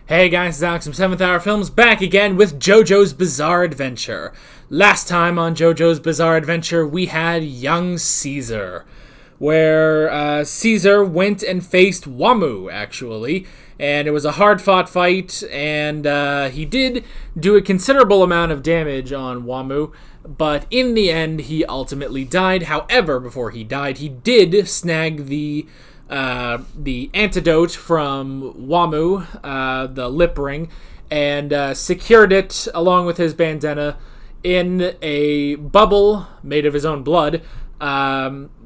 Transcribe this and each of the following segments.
Hey guys, it's Alex from 7th Hour Films, back again with JoJo's Bizarre Adventure. Last time on JoJo's Bizarre Adventure, we had young Caesar, where Caesar went and faced Wamu, actually, and it was a hard-fought fight, and he did do a considerable amount of damage on Wamu, but in the end, he ultimately died. However, before he died, he did snag the antidote from Wamu, the lip ring, and secured it along with his bandana in a bubble made of his own blood,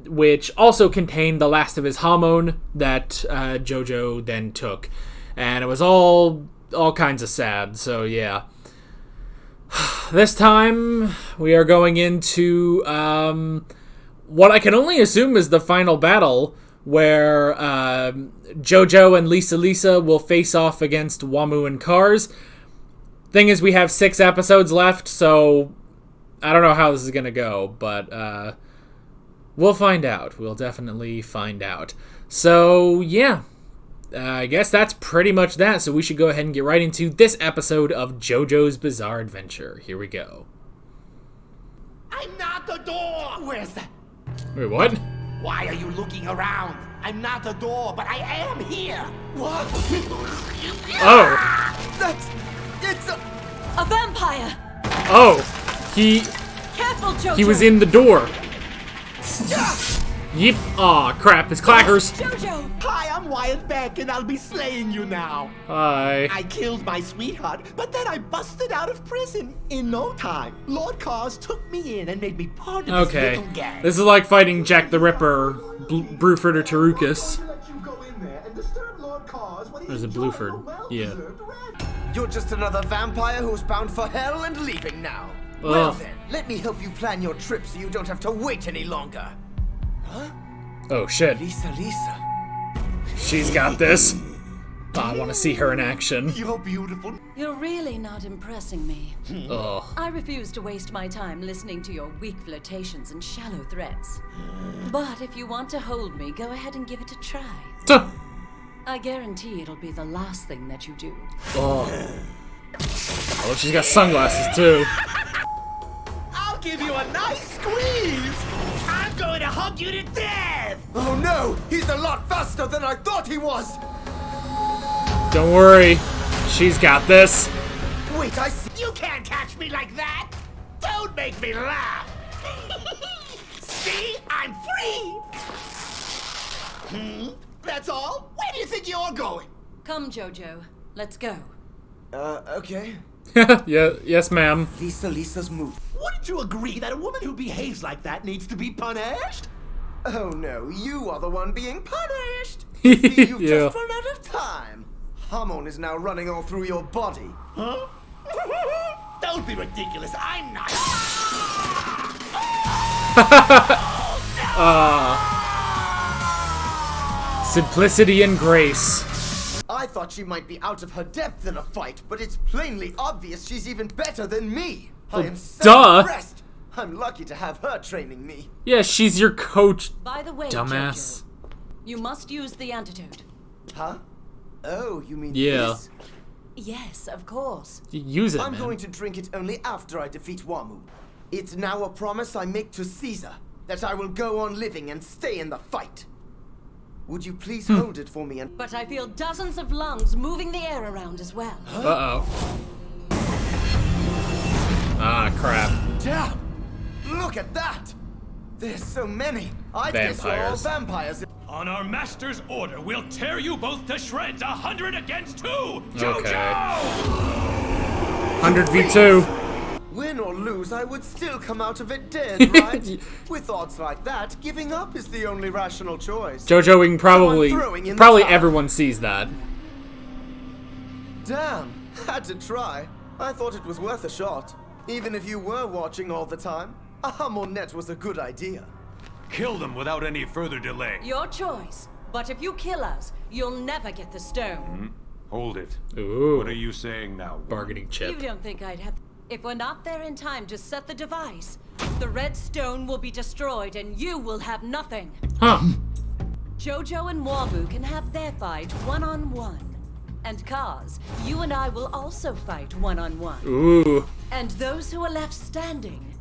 which also contained the last of his hormone that JoJo then took. And it was all kinds of sad, so yeah. This time, we are going into what I can only assume is the final battle, where JoJo and Lisa will face off against Wamu and Cars. Thing is, we have 6 episodes left, so I don't know how this is going to go, but we'll find out. We'll definitely find out. So, yeah, I guess that's pretty much that, so we should go ahead and get right into this episode of JoJo's Bizarre Adventure. Here we go. I'm not the door! Where's that? Wait, what? Why are you looking around? I'm not the door, but I am here! What? Oh! It's a vampire! Oh! Careful, JoJo! He was in the door! Yep. Aw, crap, it's Clackers! JoJo! Hi, I'm Wyatt Beck, and I'll be slaying you now. Hi. I killed my sweetheart, but then I busted out of prison in no time. Lord Cars took me in and made me part of his Okay. little gang. This is like fighting Jack the Ripper, Bruford or Tarukas. There's a Bluford. Yeah. You're just another vampire who's bound for hell and leaving now. Ugh. Well then, let me help you plan your trip so you don't have to wait any longer. Huh? Oh shit. Lisa. She's got this. I want to see her in action. You're beautiful. You're really not impressing me. Ugh. I refuse to waste my time listening to your weak flirtations and shallow threats. But if you want to hold me, go ahead and give it a try. Tuh. I guarantee it'll be the last thing that you do. Oh. Oh, she's got sunglasses too. I'll give you a nice squeeze. I'm going to hug you to death. Oh no! He's a lot faster than I thought he was! Don't worry. She's got this. Wait, I see. You can't catch me like that. Don't make me laugh. See, I'm free. That's all? Where do you think you're going? Come, JoJo. Let's go. Okay. Yeah, yes, ma'am. Lisa's move. Wouldn't you agree that a woman who behaves like that needs to be punished? Oh no, you are the one being punished! See, you've Yeah. just run out of time. Hormone is now running all through your body. Huh? Don't be ridiculous. I'm not. Simplicity and grace. I thought she might be out of her depth in a fight, but it's plainly obvious she's even better than me. I am so duh. impressed. I'm lucky to have her training me. Yeah, she's your coach, By the way, dumbass. JoJo, you must use the antidote. Huh? Oh, you mean Yeah. this? Yes, of course. Use it, I'm man. going to drink it only after I defeat Wamu. It's now a promise I make to Caesar that I will go on living and stay in the fight. Would you please hold it for me and... But I feel dozens of lungs moving the air around as well. Uh-oh. Ah, crap. Damn! Look at that! There's so many. I guess you're all Vampires. vampires. On our master's order, we'll tear you both to shreds, 100 against 2! JoJo! Okay. 100v2. Win or lose, I would still come out of it dead, right? With odds like that, giving up is the only rational choice. JoJoing probably, So I'm throwing in the probably towel. everyone sees that. Damn, had to try. I thought it was worth a shot. Even if you were watching all the time, a Hummel net was a good idea. Kill them without any further delay. Your choice. But if you kill us, you'll never get the stone. Hold it. Ooh. What are you saying now? Bargaining chip. You don't think I'd have... If we're not there in time to set the device, the red stone will be destroyed and you will have nothing. Huh. JoJo and Wamu can have their fight one-on-one. And Kaz, you and I will also fight one-on-one. Ooh. And those who are left standing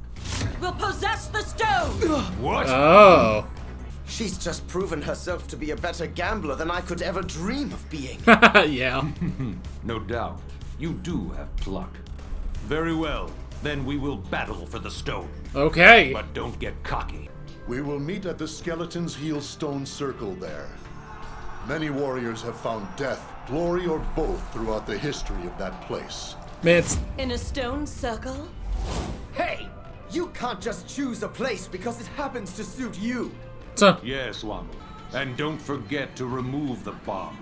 will possess the stone! What? Oh. She's just proven herself to be a better gambler than I could ever dream of being. Yeah. No doubt. You do have pluck. Very well. Then we will battle for the stone. Okay. But don't get cocky. We will meet at the Skeleton's Heel Stone Circle there. Many warriors have found death, glory, or both throughout the history of that place. Man, it's... In a stone circle? Hey! You can't just choose a place because it happens to suit you. Yes, Wamu. And don't forget to remove the bomb.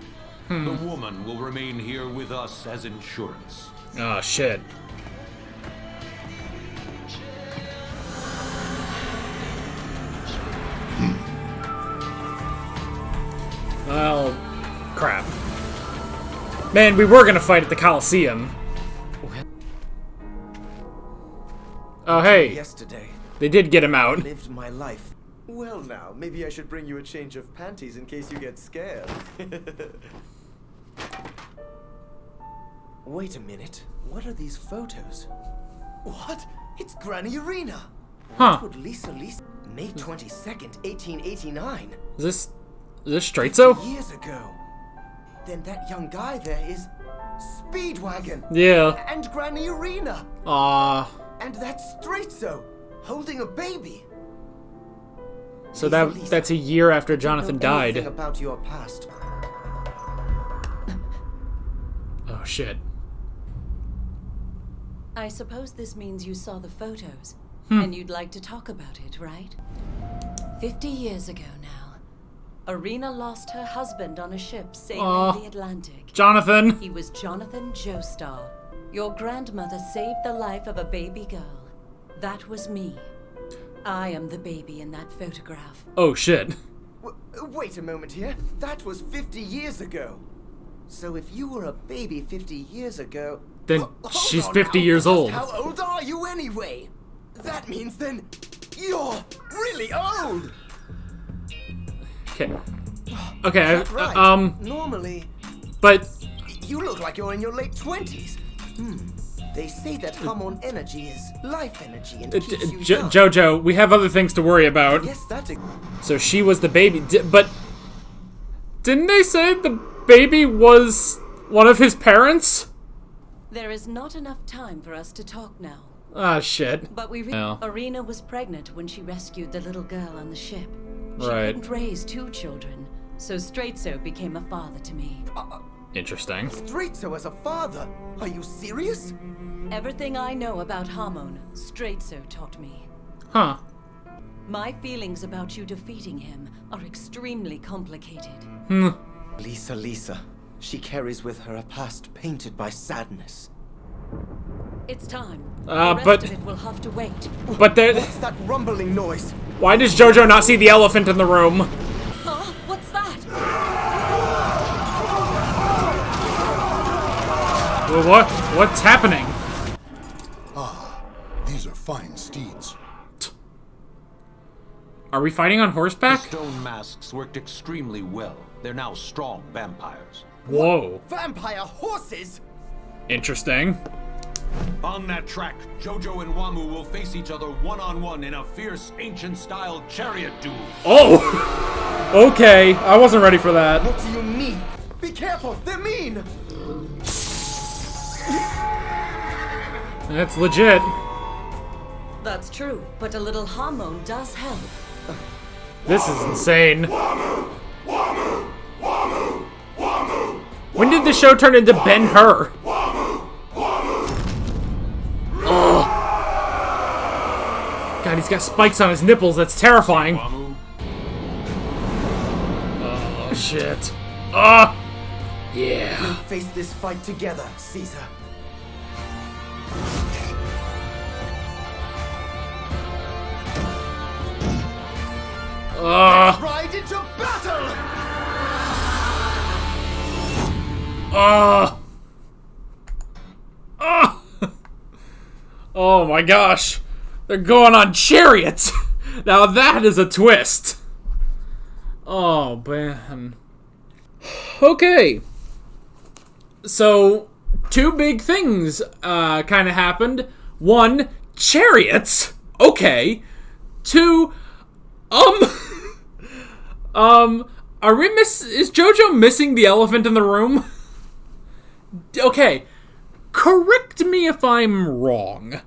The woman will remain here with us as insurance. Oh, shit. Well, crap. Man, we were gonna fight at the Coliseum. Oh, hey. Yesterday, They did get him out. lived my life. Well now, maybe I should bring you a change of panties in case you get scared. Wait a minute. What are these photos? What? It's Granny Huh. Arena. What would Lisa May 22nd, 1889? Is this straight so? Years ago. Then that young guy there is Speedwagon. Yeah. And Granny Arena. Aw. And that's Straight-So, holding a baby. So Lisa, that's a year after I don't Jonathan know anything died. about your past. Oh, shit. I suppose this means you saw the photos, and you'd like to talk about it, right? 50 years ago now, Arena lost her husband on a ship sailing the Atlantic. Jonathan! He was Jonathan Joestar. Your grandmother saved the life of a baby girl. That was me. I am the baby in that photograph. Oh, shit. Wait a moment here. That was 50 years ago. So if you were a baby 50 years ago... Then Hold she's on 50 now. years old. How old are you anyway? That means then you're really old. Okay. Okay, Is that right? Normally, but... you look like you're in your late 20s. They say that hormone energy is life energy and keeps you young. Jojo, we have other things to worry about. Yes, that's So she was the baby, but... Didn't they say the baby was one of his parents? There is not enough time for us to talk now. Ah, shit. But Oh. Arena was pregnant when she rescued the little girl on the ship. She Right. couldn't raise 2 children, so Straight-So became a father to me. Interesting. Straight-So as a father. Are you serious? Everything I know about Hamon, Straight-So taught me. Huh. My feelings about you defeating him are extremely complicated. Lisa. She carries with her a past painted by sadness. It's time. Uh, the rest but- of it will have to wait. But there... What's that rumbling noise? Why does Jojo not see the elephant in the room? Huh? What's that? Well, what's happening? These are fine steeds. Are we fighting on The horseback? stone masks worked extremely well. They're now strong vampires. Whoa. Vampire horses? Interesting. On that track, Jojo and Wamu will face each other one-on-one in a fierce, ancient-style chariot duel. Oh! Okay, I wasn't ready for that. What do you mean? Be careful, they're mean! That's legit. That's true, but a little Hamon does help. This is insane. When did the show turn into Ben-Hur? Oh. God, he's got spikes on his nipples. That's terrifying. Wamu, Oh, shit. Ah! Yeah. We'll face this fight together, Caesar. Ride into battle! Oh my gosh. They're going on chariots. Now that is a twist. Oh, man. Okay. So, two big things kind of happened. One, chariots. Okay. Two, is JoJo missing the elephant in the room? Okay. Correct me if I'm wrong.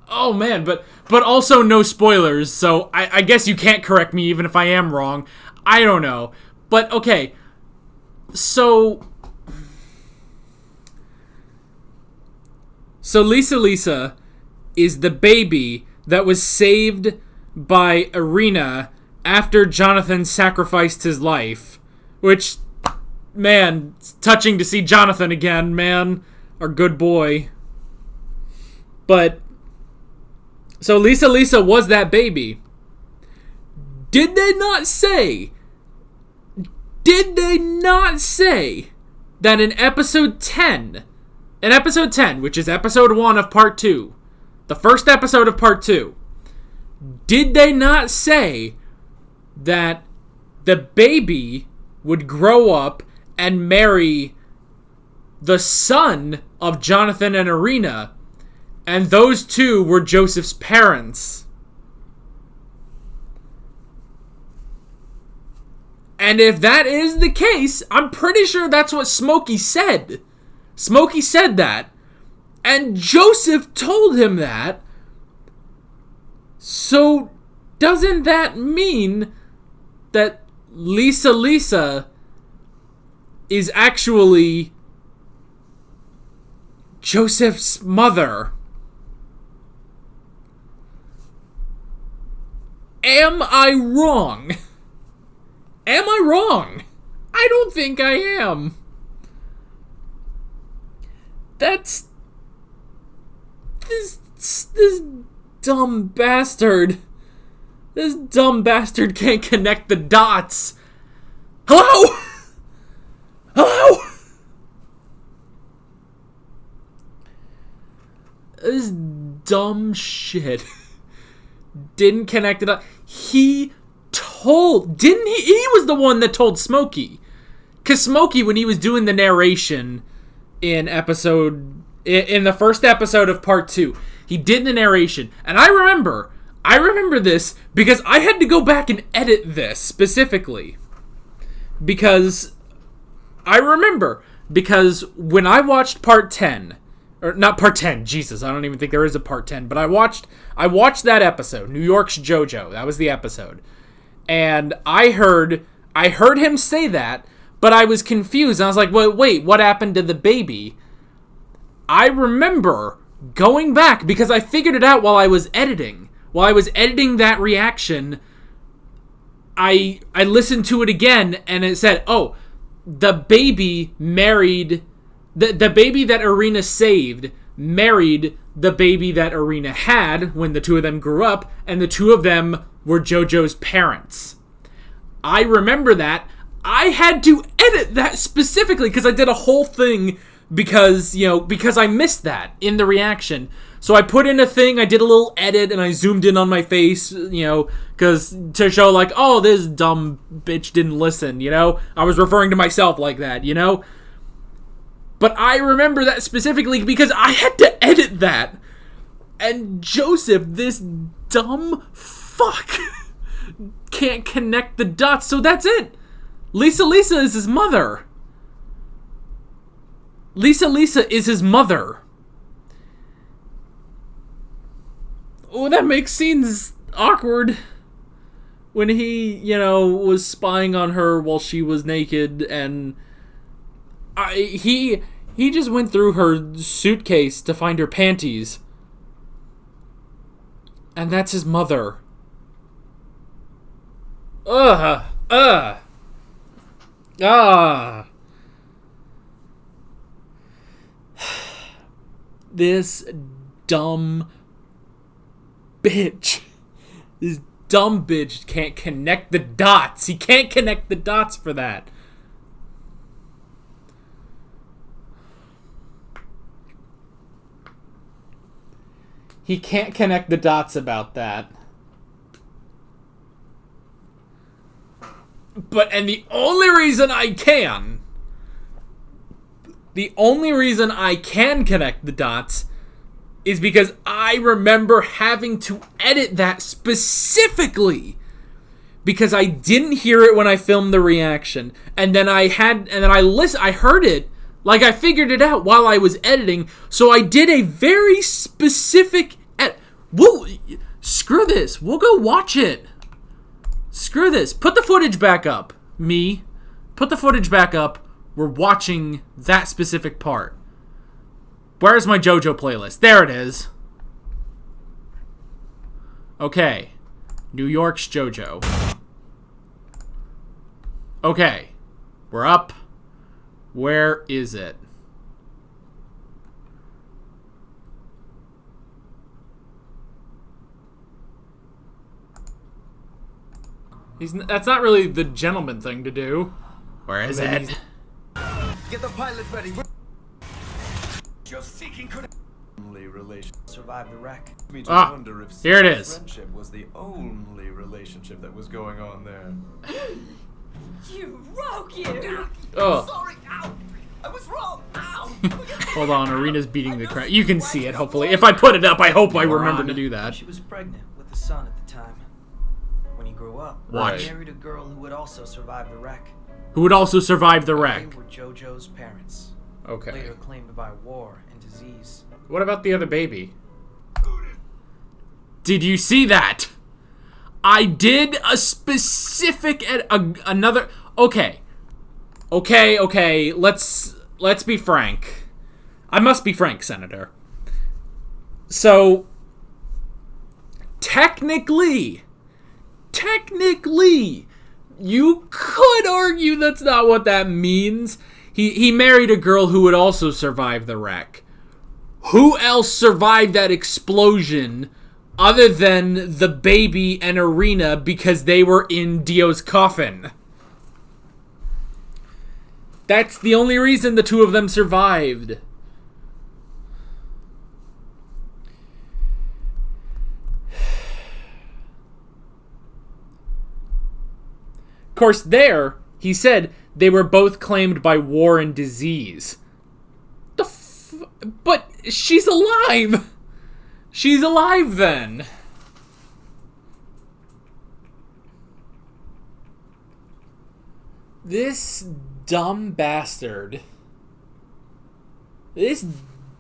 Oh man, but also no spoilers, so I guess you can't correct me even if I am wrong. I don't know. But okay. So Lisa is the baby that was saved by Irina after Jonathan sacrificed his life. Which, man, it's touching to see Jonathan again, man. Our good boy. But, so Lisa was that baby. Did they not say that in episode 10, which is episode 1 of part 2, the first episode of part 2, did they not say that the baby would grow up and marry the son of Jonathan and Irina, and those two were Joseph's parents? And if that is the case, I'm pretty sure that's what Smokey said. Smokey said that. And Joseph told him that. So, doesn't that mean that Lisa is actually Joseph's mother? Am I wrong? Am I wrong? I don't think I am. That's... This dumb bastard. This dumb bastard can't connect the dots. Hello? Hello? This dumb shit didn't connect it up. He told... Didn't he? He was the one that told Smokey. Because Smokey, when he was doing the narration in the first episode of part 2, he did the narration. And I remember this because I had to go back and edit this specifically. Because when I watched part 10, or not part 10, Jesus, I don't even think there is a part 10, but I watched that episode, New York's JoJo. That was the episode. And I heard him say that, but I was confused. I was like, wait, what happened to the baby? I remember going back because I figured it out while I was editing. While I was editing that reaction, I listened to it again and it said, oh, the baby married... The baby that Irina saved married the baby that Irina had when the two of them grew up, and the two of them were JoJo's parents. I remember that. I had to edit that specifically because I did a whole thing because I missed that in the reaction. So I put in a thing, I did a little edit, and I zoomed in on my face, because to show like, oh, this dumb bitch didn't listen, I was referring to myself like that, But I remember that specifically because I had to edit that. And Joseph, this dumb fuck, can't connect the dots, so that's it. Lisa is his mother. Lisa is his mother. Oh, that makes scenes awkward. When he, was spying on her while she was naked, and... He just went through her suitcase to find her panties. And that's his mother. This dumb bitch. This dumb bitch can't connect the dots. He can't connect the dots for that. He can't connect the dots about that. And the only reason I can The only reason I can connect the dots is because I remember having to edit that specifically because I didn't hear it when I filmed the reaction, and then I heard it, like I figured it out while I was editing, so I did a very specific screw this. We'll go watch it. Screw this. Put the footage back up. Put the footage back up. We're watching that specific part. Where's my JoJo playlist? There it is. Okay. New York's JoJo. Okay. We're up. Where is it? That's not really the gentleman thing to do. Where is it? Get the pilot ready. You're seeking could relation survive the wreck. Me to Ah, wonder if here it is. Friendship was the only relationship that was going on there. You rogue, you! Oh. Sorry, ow! I was wrong, ow! Hold on, Arena's beating the crap. You can see it, hopefully. If I put it up, I hope I remember to do that. She was pregnant with a son at the time. When he grew up, Watch. he married a girl who would also survive the wreck. Who would also survive the wreck. They were JoJo's parents. Okay. Later claimed by war and disease. What about the other baby? Did you see that? I did a specific another. Okay. Let's be frank. I must be frank, Senator. So technically, you could argue that's not what that means. He married a girl who would also survive the wreck. Who else survived that explosion other than the baby and Arena because they were in Dio's coffin? That's the only reason the two of them survived. Of course, he said they were both claimed by war and disease. But she's alive! She's alive then! This dumb bastard. This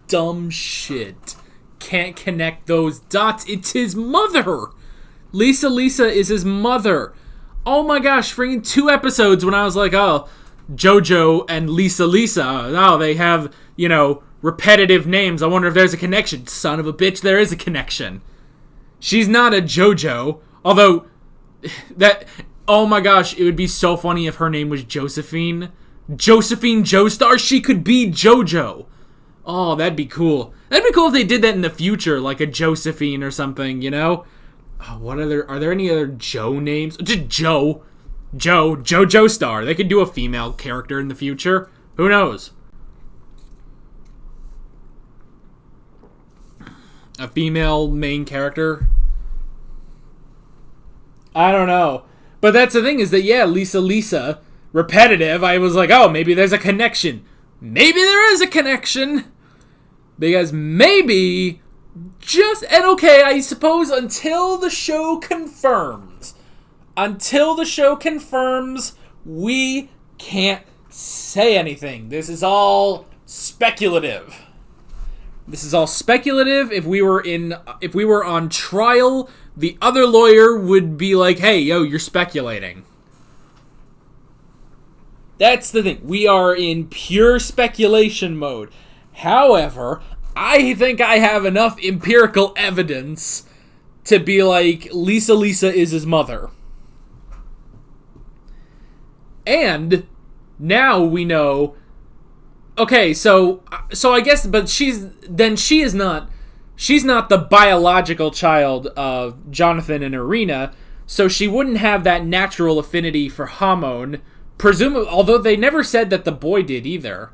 dumb shit can't connect those dots. It's his mother! Lisa is his mother. Oh my gosh, freaking 2 episodes when I was like, oh, JoJo and Lisa. Oh, they have, repetitive names. I wonder if there's a connection. Son of a bitch, there is a connection. She's not a JoJo. Although, oh my gosh, it would be so funny if her name was Josephine. Josephine Joestar, she could be JoJo. Oh, that'd be cool. That'd be cool if they did that in the future, like a Josephine or something, Oh, are there any other Joe names? Just Joe. JoJo Star. They could do a female character in the future. Who knows? A female main character? I don't know. But that's the thing is that, yeah, Lisa, repetitive, I was like, oh, maybe there's a connection. Maybe there is a connection. Because maybe, and okay, I suppose until the show confirms, we can't say anything. This is all speculative. If we were on trial, the other lawyer would be like, hey, yo, you're speculating. That's the thing. We are in pure speculation mode. However, I think I have enough empirical evidence to be like, Lisa is his mother. And now we know. Okay, so I guess, but she's not the biological child of Jonathan and Arena, so she wouldn't have that natural affinity for Hamon. Presumably, although they never said that the boy did either.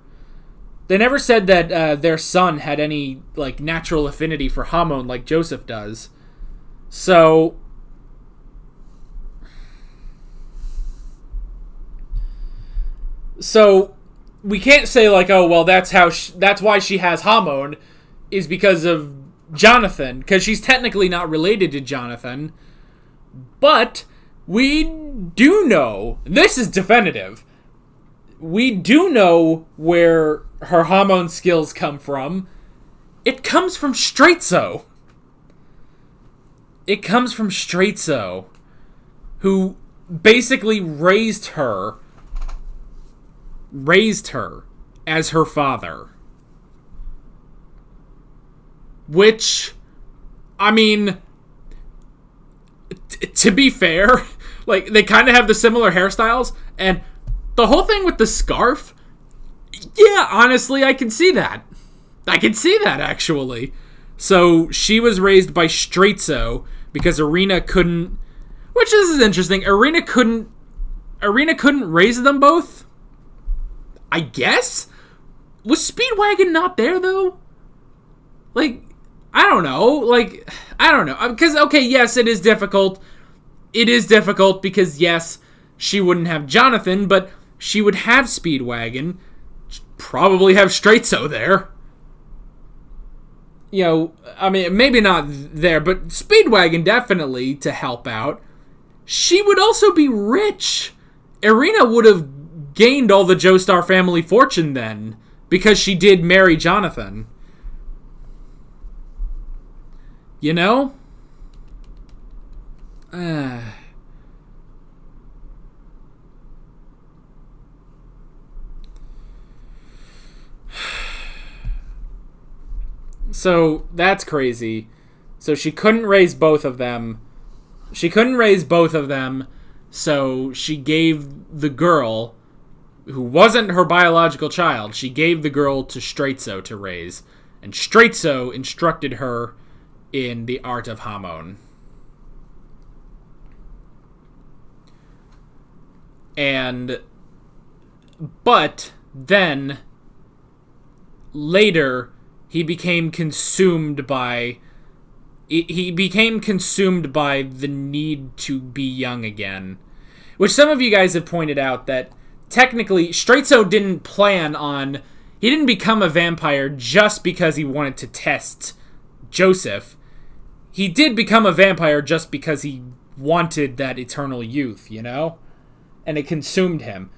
They never said that their son had any natural affinity for Hamon like Joseph does. So we can't say like, oh well, that's why she has Hamon, is because of Jonathan, because she's technically not related to Jonathan. But we do know, this is definitive, we do know where her Hamon skills come from. It comes from Straitso. It comes from Straitso, who basically raised her as her father. Which, I mean, to be fair, like, they kind of have the similar hairstyles, and the whole thing with the scarf, yeah, honestly, I can see that. I can see that, actually. So, she was raised by Straitso, because Irina couldn't, which this is interesting, Irina couldn't raise them both? I guess? Was Speedwagon not there, though? Like, I don't know. Because, okay, yes, it is difficult. It is difficult because, yes, she wouldn't have Jonathan, but she would have Speedwagon. Probably have Straitso there. You know, I mean, maybe not there, but Speedwagon definitely to help out. She would also be rich. Irina would have gained all the Joestar family fortune then, because she did marry Jonathan. You know? So, that's crazy. So, she couldn't raise both of them. So she gave the girl, who wasn't her biological child, she gave the girl to Straitso to raise. And Straitso instructed her in the art of Hamon. But then, later, he became consumed by the need to be young again. Which some of you guys have pointed out that technically Straitso didn't he didn't become a vampire just because he wanted to test Joseph. He did become a vampire just because he wanted that eternal youth, you know? And it consumed him.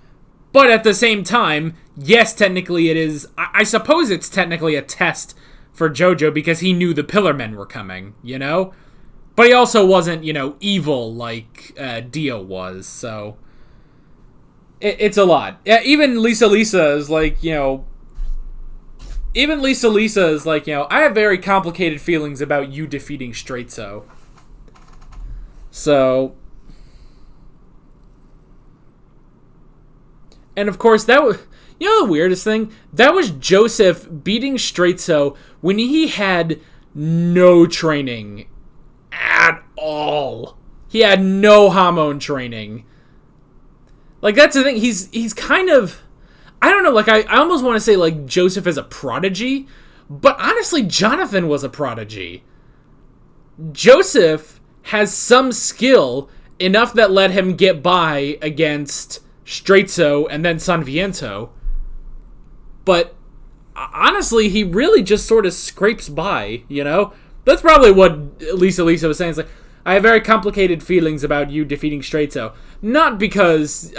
But at the same time, yes, technically it is, I suppose it's technically a test for JoJo because he knew the Pillar Men were coming, you know? But he also wasn't, you know, evil like Dio was, so it's a lot. Yeah, even Lisa is like, you know, I have very complicated feelings about you defeating Straitso. So, and of course that was, you know, the weirdest thing? That was Joseph beating Straitso when he had no training at all. He had no Hamon training. Like, that's the thing. He's kind of, I don't know, like, I almost want to say, like, Joseph is a prodigy, but honestly, Jonathan was a prodigy. Joseph has some skill, enough that let him get by against Straitso and then San Viento, but honestly, he really just sort of scrapes by, you know? That's probably what Lisa was saying. It's like, I have very complicated feelings about you defeating Straitso. Not because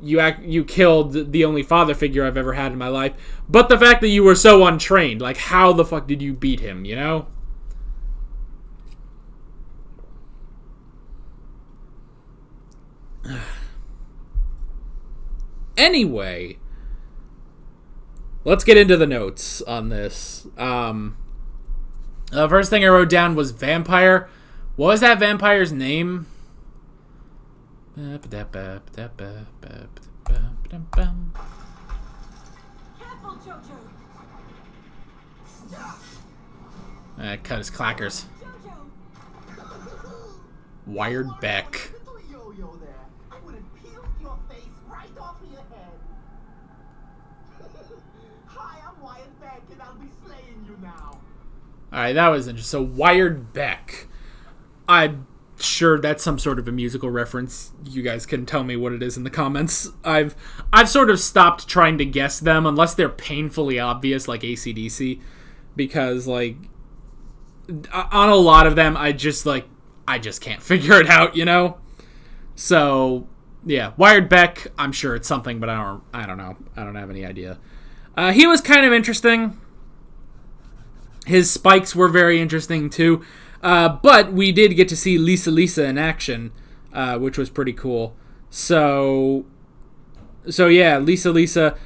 you killed the only father figure I've ever had in my life, but the fact that you were so untrained. Like, how the fuck did you beat him, you know? Anyway, let's get into the notes on this. The first thing I wrote down was vampire. What was that vampire's name? Careful, JoJo. Cut his clackers. Wired Beck. Yo-yo there. I would have peeled your face right off of your head. Hi, I'm Wyatt Beck, and I'll be slaying you now. Alright, that was interesting. So, Wired Beck. sure that's some sort of a musical reference. You guys can tell me what it is in the comments. I've sort of stopped trying to guess them unless they're painfully obvious, like AC/DC, because like on a lot of them I just can't figure it out, you know. So yeah, Wired Beck, I'm sure it's something, but I don't know. I don't have any idea. He was kind of interesting. His spikes were very interesting too. But we did get to see Lisa in action, which was pretty cool. So yeah, Lisa,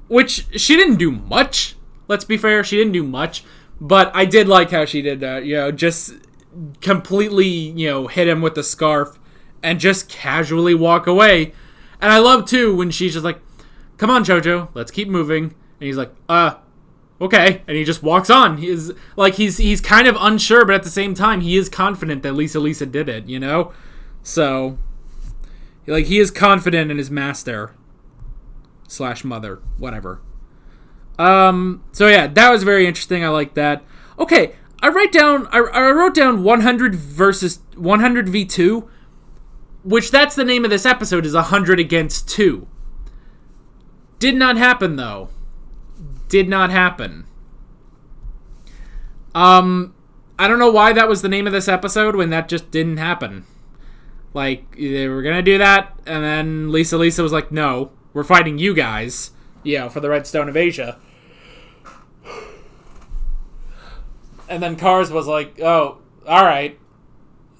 which she didn't do much. Let's be fair, she didn't do much. But I did like how she did that. You know, just completely, hit him with the scarf and just casually walk away. And I love too when she's just like, "Come on, JoJo, let's keep moving." And he's like, okay, and he just walks on. He's kind of unsure, but at the same time, he is confident that Lisa did it, you know? So, like, he is confident in his master / mother, whatever. So yeah, that was very interesting. I like that. Okay, I wrote down 100 versus 100 v2, which that's the name of this episode, is 100 against 2. Did not happen, though. Did not happen. I don't know why that was the name of this episode when that just didn't happen. Like, they were gonna do that, and then Lisa was like, "No, we're fighting you guys, for the Red Stone of Asia." And then Cars was like, "Oh, alright."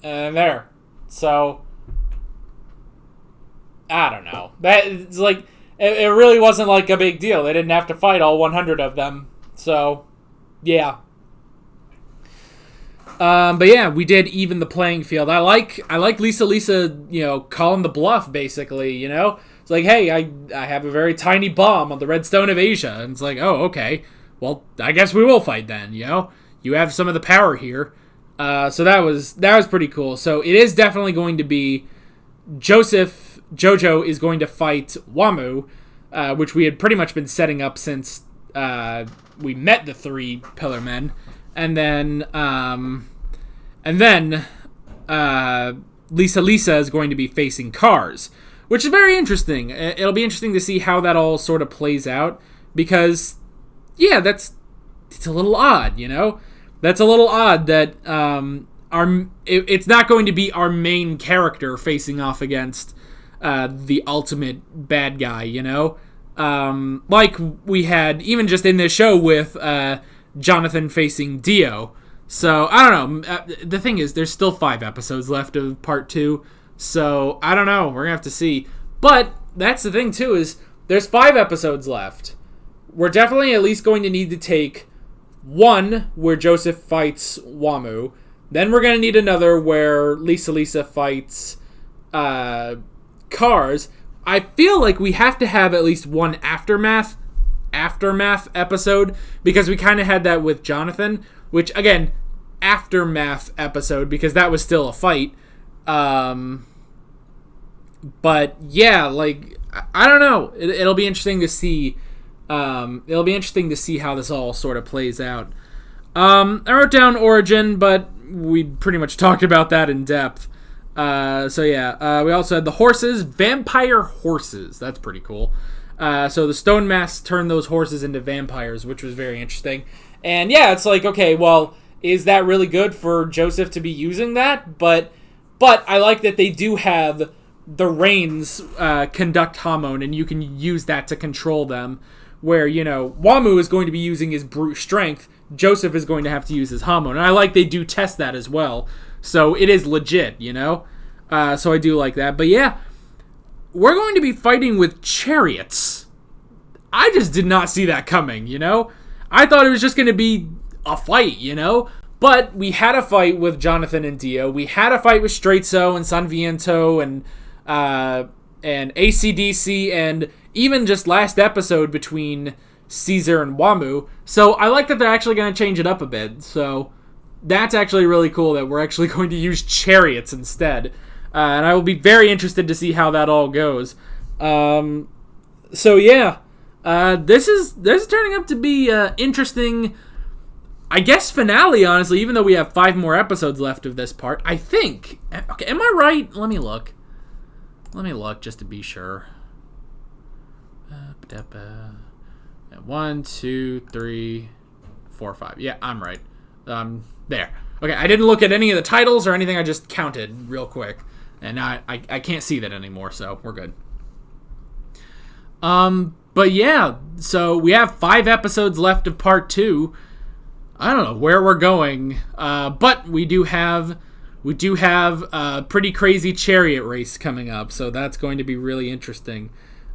And there. So, I don't know. It's like, it really wasn't like a big deal. They didn't have to fight all 100 of them. So, yeah. But yeah, we did even the playing field. I like Lisa, calling the bluff, basically, It's like, hey, I have a very tiny bomb on the Red Stone of Asia. And it's like, oh, okay. Well, I guess we will fight then, You have some of the power here. So that was pretty cool. So it is definitely going to be JoJo is going to fight Wamu, which we had pretty much been setting up since we met the 3 Pillar Men. And then Lisa is going to be facing Cars, which is very interesting. It'll be interesting to see how that all sort of plays out, because, yeah, it's a little odd, That's a little odd that it's not going to be our main character facing off against the ultimate bad guy, like we had even just in this show with Jonathan facing Dio. So, I don't know. The thing is, there's still 5 episodes left of part 2. So, I don't know. We're going to have to see. But, that's the thing, too, is there's 5 episodes left. We're definitely at least going to need to take one where Joseph fights Wamu. Then we're going to need another where Lisa fights Cars. I feel like we have to have at least one aftermath episode, because we kind of had that with Jonathan, which, again, aftermath episode, because that was still a fight. But yeah, like, I don't know. It'll be interesting to see. It'll be interesting to see how this all sort of plays out. I wrote down Origin, but we pretty much talked about that in depth. So yeah, we also had the horses, vampire horses. That's pretty cool. So the Stone Masks turned those horses into vampires, which was very interesting. And yeah, it's like, okay, well, is that really good for Joseph to be using that? But I like that they do have the reins conduct Hamon, and you can use that to control them. Where, Wamu is going to be using his brute strength, Joseph is going to have to use his Hamon. And I like they do test that as well. So it is legit, so I do like that. But yeah, we're going to be fighting with chariots. I just did not see that coming, I thought it was just going to be a fight, But we had a fight with Jonathan and Dio. We had a fight with Straizo and San Viento and AC/DC, and even just last episode between Caesar and Wamu. So I like that they're actually going to change it up a bit. So that's actually really cool that we're actually going to use chariots instead. And I will be very interested to see how that all goes. So yeah, this is turning up to be interesting. I guess finale, honestly, even though we have 5 more episodes left of this part, I think... Okay, am I right? Let me look. Let me look, just to be sure. 1, 2, 3, 4, 5. Yeah, I'm right. There. Okay, I didn't look at any of the titles or anything. I just counted real quick. And I can't see that anymore, so we're good. But yeah, so we have 5 episodes left of part 2. I don't know where we're going, but we do have a pretty crazy chariot race coming up, so that's going to be really interesting.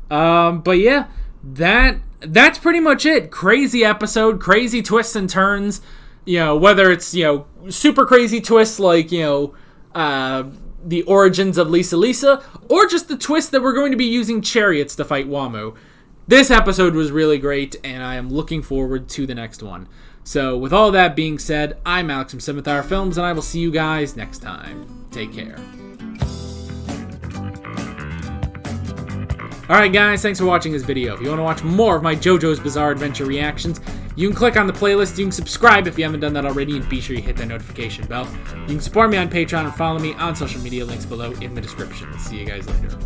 But yeah, that's pretty much it. Crazy episode, crazy twists and turns. You know, whether it's, you know, super crazy twists like, you know, the origins of Lisa, or just the twist that we're going to be using chariots to fight Wamu. This episode was really great, and I am looking forward to the next one. So, with all that being said, I'm Alex from 7th Hour Films, and I will see you guys next time. Take care. Alright guys, thanks for watching this video. If you want to watch more of my JoJo's Bizarre Adventure reactions, you can click on the playlist, you can subscribe if you haven't done that already, and be sure you hit that notification bell. You can support me on Patreon and follow me on social media, links below in the description. See you guys later.